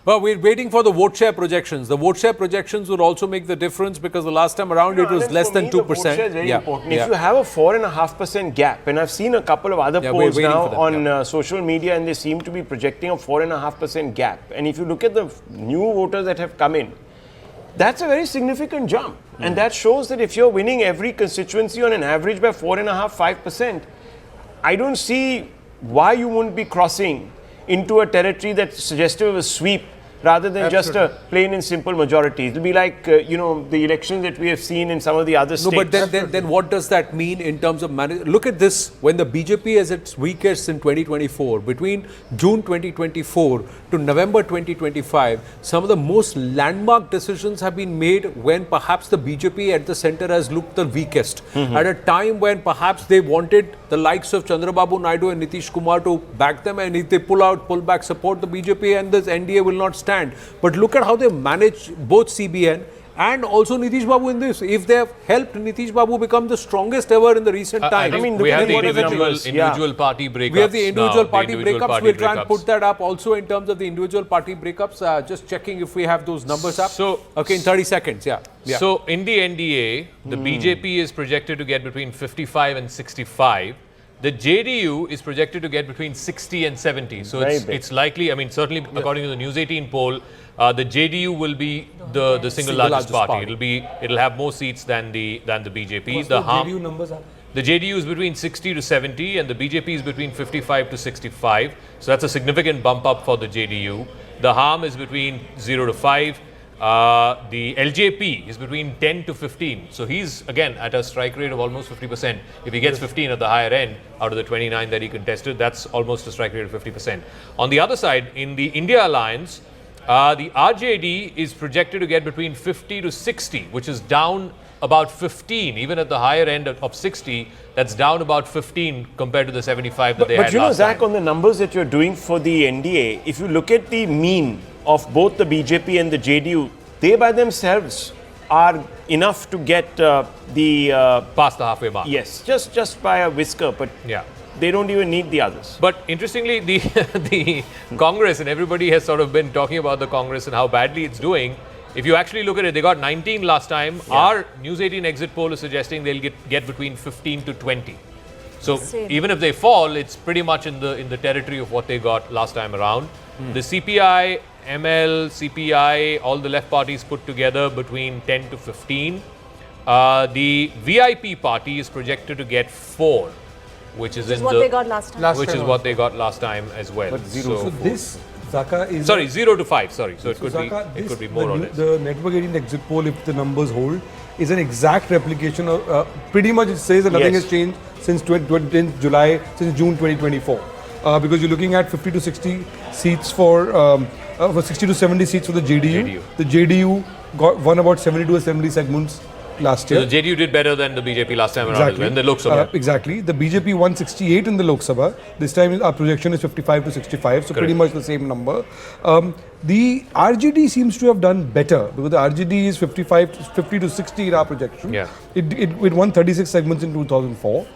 Well, we're waiting for the vote share projections. The vote share projections would also make the difference because the last time around it was less than 2%. The vote share is very important. If you have a 4.5% gap, and I've seen a couple of other polls now on social media, and they seem to be projecting a 4.5% gap. And if you look at the new voters that have come in, that's a very significant jump. And that shows that if you're winning every constituency on an average by 4.5–5%, I don't see why you wouldn't be crossing into a territory that's suggestive of a sweep rather than just a plain and simple majority. It'll be like, the elections that we have seen in some of the other states. No, but then what does that mean in terms of management? Look at this. When the BJP is its weakest in 2024, between June 2024 to November 2025, some of the most landmark decisions have been made when perhaps the BJP at the center has looked the weakest. At a time when perhaps they wanted the likes of Chandrababu Naidu and Nitish Kumar to back them, and if they pull back support the BJP, and this NDA will not stand. But look at how they manage both CBN and also Nitish Babu in this. If they have helped Nitish Babu become the strongest ever in the recent times. We have the individual party breakups. We have the individual party breakups. We'll try and put that up also in terms of the individual party breakups. Just checking if we have those numbers up. So, okay, in 30 seconds, So, in the NDA, the BJP is projected to get between 55 and 65. The JDU is projected to get between 60 and 70. So it's likely, certainly according to the News18 poll, the JDU will be the single largest party. It'll have more seats than the BJP. What's the JDU numbers are? The JDU is between 60 to 70 and the BJP is between 55 to 65. So that's a significant bump up for the JDU. The harm is between 0 to 5. The LJP is between 10 to 15. So he's, again, at a strike rate of almost 50%. If he gets 15 at the higher end, out of the 29 that he contested, that's almost a strike rate of 50%. On the other side, in the India Alliance, the RJD is projected to get between 50 to 60, which is down about 15. Even at the higher end of 60, that's down about 15 compared to the 75 that they had last time. But Zach, on the numbers that you're doing for the NDA, if you look at the mean of both the BJP and the JDU, they by themselves are enough to get past the halfway mark. Yes, just by a whisker, but they don't even need the others. But interestingly, the Congress, and everybody has sort of been talking about the Congress and how badly it's doing. If you actually look at it, they got 19 last time. Our News18 exit poll is suggesting they'll get between 15 to 20. So even if they fall, it's pretty much in the territory of what they got last time around. The CPI, ML, CPI, all the left parties put together between 10 to 15. The VIP party is projected to get 4, which is what they got last time. Which is what they got last time as well. But so this Zaka is 0 to 5. Sorry, so it could be more or less. The Network 18 exit poll, if the numbers hold, is an exact replication of pretty much it says that nothing has changed since June 2024. Because you're looking at 50 to 60 seats for 60 to 70 seats for the JDU. The JDU won about 70 to 70 segments last year. So the JDU did better than the BJP last time around as well in the Lok Sabha. Exactly. The BJP won 68 in the Lok Sabha. This time our projection is 55 to 65, so pretty much the same number. The RJD seems to have done better because the RJD is 50 to 60 in our projection. It won 36 segments in 2004.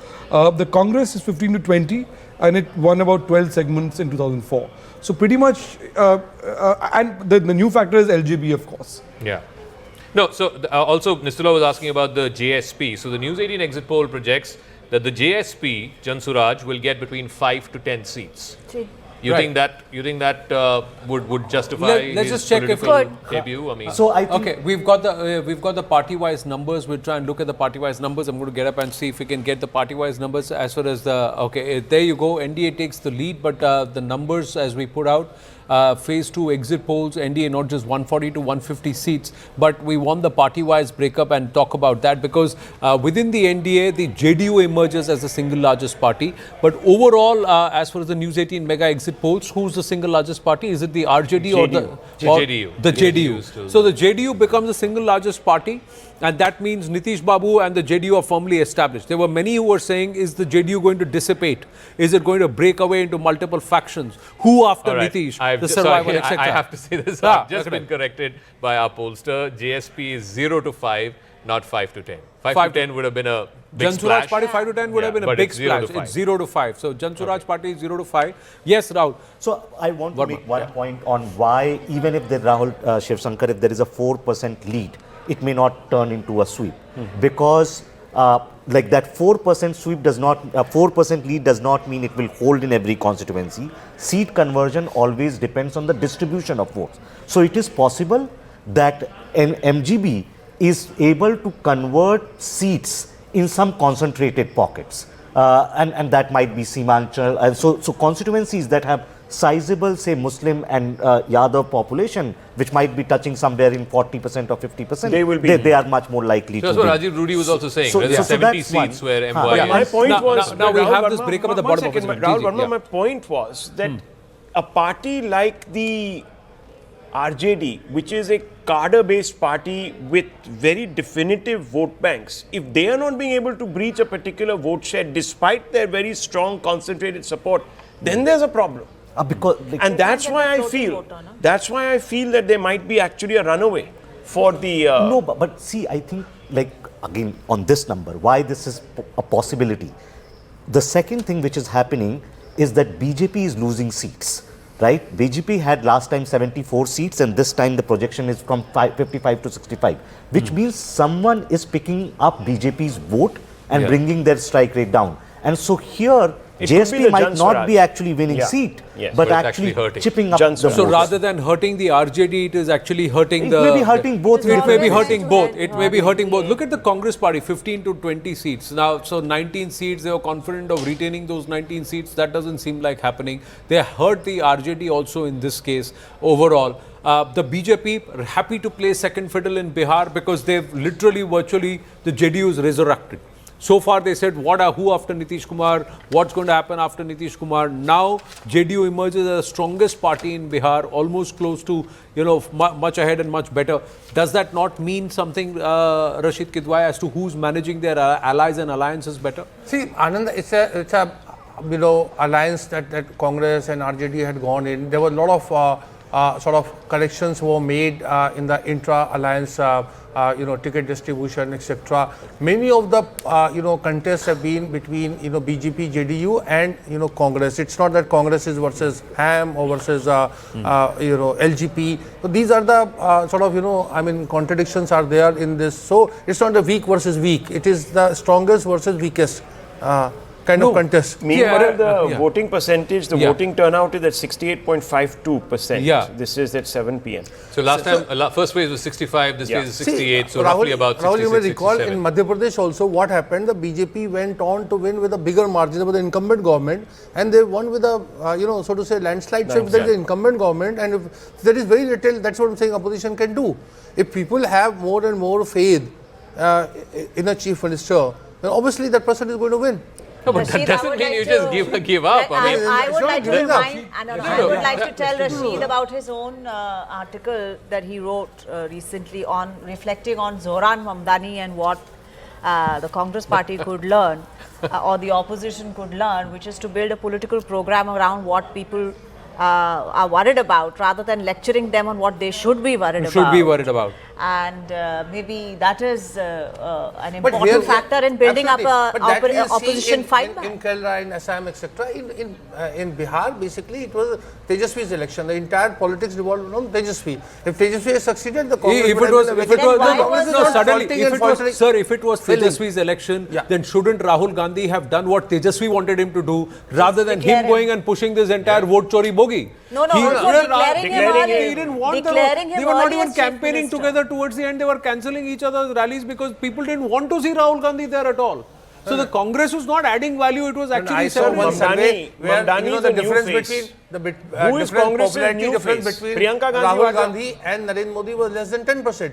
The Congress is 15 to 20 and it won about 12 segments in 2004. So pretty much, and the new factor is LJB, of course. No, so also Nistula was asking about the JSP. So the News18 exit poll projects that the JSP, Jan Suraj, will get between 5 to 10 seats. You think that would justify let's his just check if debut? I mean, so I think we've got the party-wise numbers. We'll try and look at the party-wise numbers. I'm going to get up and see if we can get the party-wise numbers as far as there you go. NDA takes the lead, but the numbers as we put out. Phase 2 exit polls, NDA not just 140 to 150 seats, but we want the party-wise breakup and talk about that because within the NDA, the JDU emerges as the single largest party. But overall, as far as the News18 mega exit polls, who's the single largest party? Is it the RJD or the JDU? The JDU. So the JDU becomes the single largest party. And that means Nitish Babu and the JDU are firmly established. There were many who were saying, is the JDU going to dissipate? Is it going to break away into multiple factions? Who after Nitish? The survival, etc. I have to say this. I've just been corrected by our pollster. JSP is 0 to 5. not 5 to 10. 5 to 10 would have been a big Jan Suraj splash. party 5 to 10 would have been a but big it's 0 to splash. 5. It's 0 to 5. So Jan Suraj party is 0 to 5. Yes, Rahul. So I want to make one point on why, even if the Rahul Shiv Shankar, if there is a 4% lead, it may not turn into a sweep, because like that 4% sweep does not, 4% lead does not mean it will hold in every constituency. Seat conversion always depends on the distribution of votes. So it is possible that an MGB is able to convert seats in some concentrated pockets, and that might be Seemanchal. So constituencies that have sizable, say, Muslim and Yadav population, which might be touching somewhere in 40% or 50%, they are much more likely So to that's what win. Rajiv Rudy was also saying. So- There are so 70 that's one. seats where Huh. MY Yeah, My is. point was, now we Rahul have this Verma, breakup at the one bottom of second, the screen. Rahul Ji, Verma, yeah. my point was that a party like the RJD, which is a cadre-based party with very definitive vote banks, if they are not being able to breach a particular vote share despite their very strong concentrated support, then there's a problem. Because And that's why I feel, that there might be actually a runaway for the. no, but see, I think, like, again, on this number, why this is a possibility. The second thing which is happening is that BJP is losing seats, right? BJP had last time 74 seats, and this time the projection is from 55 to 65, which means someone is picking up BJP's vote and bringing their strike rate down. And so here, It could be JSP the might Jan not Suraj. be actually winning Yeah. seat, Yes. but But it's actually actually hurting. chipping up Jan the Suraj. So votes. rather than hurting the RJD, it is actually hurting It the. may be hurting both. It may be always hurting to both. that It may be hurting both. NDA. Look at the Congress party, 15 to 20 seats. Now, so 19 seats, they were confident of retaining those 19 seats. That doesn't seem like happening. They hurt the RJD also in this case overall. The BJP are happy to play second fiddle in Bihar because they've literally, virtually, the JDU is resurrected. So far they said, who after Nitish Kumar, what's going to happen after Nitish Kumar. Now JDU emerges as the strongest party in Bihar, almost close to, much ahead and much better. Does that not mean something, Rashid Kidwai, as to who's managing their allies and alliances better? See, Anand, it's a alliance that Congress and RJD had gone in. There were a lot of sort of corrections were made in the intra-alliance, ticket distribution, etc. Many of the, contests have been between, BJP, JDU and, Congress. It's not that Congress is versus HAM or versus, LGP. So these are the sort of, contradictions are there in this. So it's not the weak versus weak. It is the strongest versus weakest kind of contest. Meanwhile, the voting percentage, the Yeah. voting turnout is at 68.52%. Yeah. This is at 7 p.m. So last time, first phase was 65, this phase is 68, so Rahul, roughly about 66, Rahul, you may recall 67. in Madhya Pradesh also what happened. The BJP went on to win with a bigger margin over the incumbent government, and they won with a, so to say, landslide shift. There is the incumbent government, and if there is very little, that's what I'm saying, opposition can do. If people have more and more faith in a chief minister, then obviously that person is going to win. No, but that Rashid, I doesn't would mean like you to- just give up. I mean, I would like to giving up. remind, I would like to tell Rashid about his own article that he wrote recently on reflecting on Zohran Mamdani and what the Congress party could learn or the opposition could learn, which is to build a political program around what people are worried about rather than lecturing them on what they should be worried about. And maybe that is an important factor in building up a opposition fight back. In Kerala, in Assam, etc. In Bihar, basically, it was Tejashwi's election. The entire politics revolved around Tejashwi. If Tejashwi has succeeded, the Congress If would it was, have if been it was, Then no, why was no, it suddenly, faulting if and it was, faltering? sir, if it was Failing. Tejaswi's election, Yeah. then shouldn't Rahul Gandhi have done what Tejaswi wanted him to do, rather than declare him him. going and pushing this entire vote chori bogie? No, He- also declaring him He didn't want the declaring They him were not early even as chief campaigning minister. together towards the end. They were cancelling each other's rallies because people didn't want to see Rahul Gandhi there at all. So the Congress was not adding value. It was I actually saw serving. one Mamdani- survey where Mamdani is the a new difference face. between the Who is different Congress's popularity new difference face? between Priyanka Gandhi Rahul was a- Gandhi and Narendra Modi was less than 10%.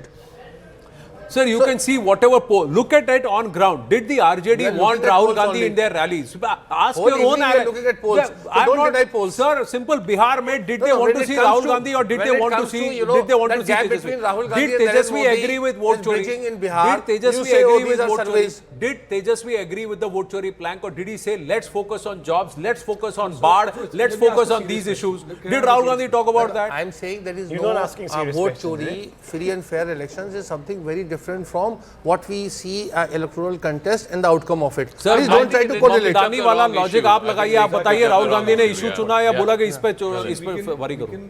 Sir, you can see whatever poll. Look at it on ground. Did the We are RJD looking want at Rahul polls Gandhi only. in their rallies? Ask Whole your own evening we are ally. looking at polls. Yeah, So I'm don't not- deny polls. Sir, simple Bihar made. Did they No, want when to it see comes Rahul to- Gandhi or did when they it want to comes see? to, Did they want that to see gap Tejaswi? between Rahul Gandhi Did and Narendra Tejaswi Modi agree with vote is chori? bridging in Bihar. Did You Tejaswi say, oh, agree with these are vote chori? surveys. Did Tejaswi agree with the vote chori plank, or did he say let's focus on jobs, let's focus on BARD, let's focus on these issues? Did Rahul Gandhi talk about that? I'm saying there is You're no not asking serious vote questions, chori, free and fair elections is something very different. different from what we see electoral contest and the outcome of it. Sir, Please don't try to correlate. Mamtani वाला logic आप लगाइए, आप बताइए राहुल गांधी ने issue चुना या बोला कि इस पे वरी करो.